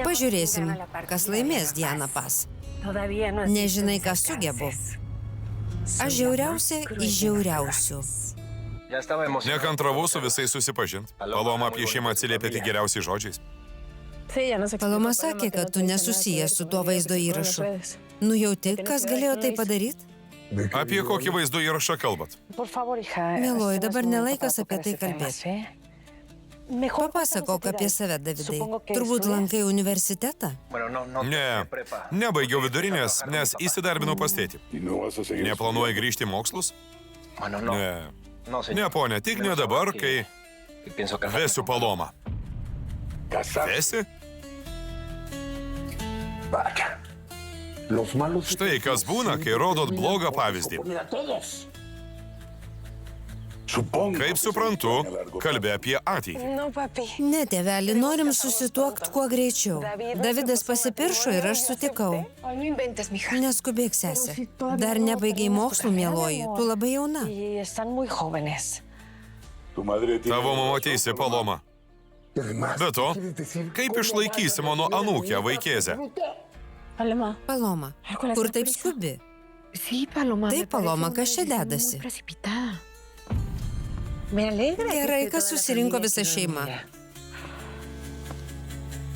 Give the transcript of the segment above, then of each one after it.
Pažiūrėsim, kas laimės Diana Pas. Nežinai, ką sugebu. Aš žiauriausia iš žiauriausių. Nekantravau su visais susipažint. Paloma apie šeimą atsiliepė tik geriausiais žodžiais. Paloma sakė, kad tu nesusijęs su tuo vaizdo įrašu. Nujauti, kas galėjo tai padaryti? Apie kokį vaizdo įrašą kalbat? Mieloji, dabar nelaikas apie tai kalbėti. Papasakok apie save, Davidai. Turbūt lankai universitetą? Nebaigiau vidurinės, nes įsidarbinau pas tėtį. Neplanuoji grįžti į mokslus? Ne, ponė, tik ne dabar, kai vesiu Palomą. Vesi? Štai kas būna, kai rodot blogą pavyzdį. Kaip suprantu, kalbė apie ateitį. Ne, tėveli, norim susituokti kuo greičiau. Davidas pasipiršo ir aš sutikau. Neskubėk, sesė. Dar nebaigiai mokslų, mieloji. Tu labai jauna. Tavo mama teisė, Paloma. Be to, kaip išlaikysi mano anūkę vaikėzę? Paloma, kur taip skubi? Taip, Paloma, kas čia dedasi? Gerai, kas susirinko visą šeimą.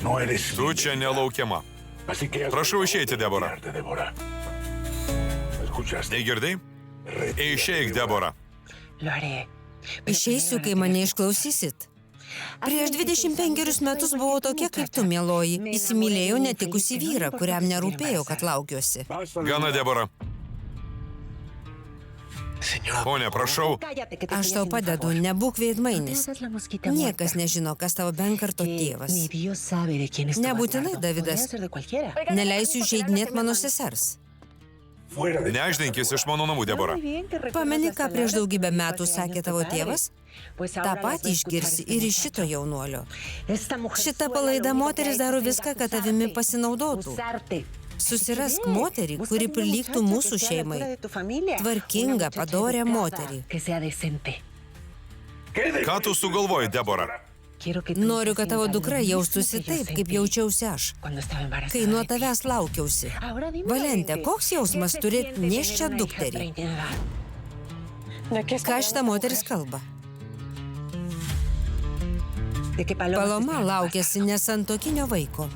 Tu čia nelaukiama. Prašau išeiti, Debora. Negirdai? Išeik, Debora. Išeisiu, kai mane išklausysit. Prieš 25 metus buvau tokia kaip tu, mieloji. Įsimylėjau netikusį vyrą, kuriam nerūpėjo, kad laukiuosi. Gana, Debora. Pone, prašau. Aš tau padedu, nebūk veidmainis. Niekas nežino, kas tavo benkarto tėvas. Nebūtinai Davidas. Neleisiu įžeidinėti mano sesers. Neždinkis iš mano namų, Debora. Pameni, ką prieš daugybę metų sakė tavo tėvas? Ta patį išgirsi ir iš šito jaunuolio. Šita palaida moteris daro viską, kad tavimi pasinaudotų. Susirask moterį, kuri prilygtų mūsų šeimai. Tvarkingą, padorę moterį. Ką tu sugalvoji, Debora? Noriu, kad tavo dukra jaustųsi taip, kaip jaučiausi aš, kai nuo tavęs laukiausi. Valente, koks jausmas turėti nėščią dukterį? Ką šita moteris kalba? Paloma laukėsi nesantuokinio vaiko.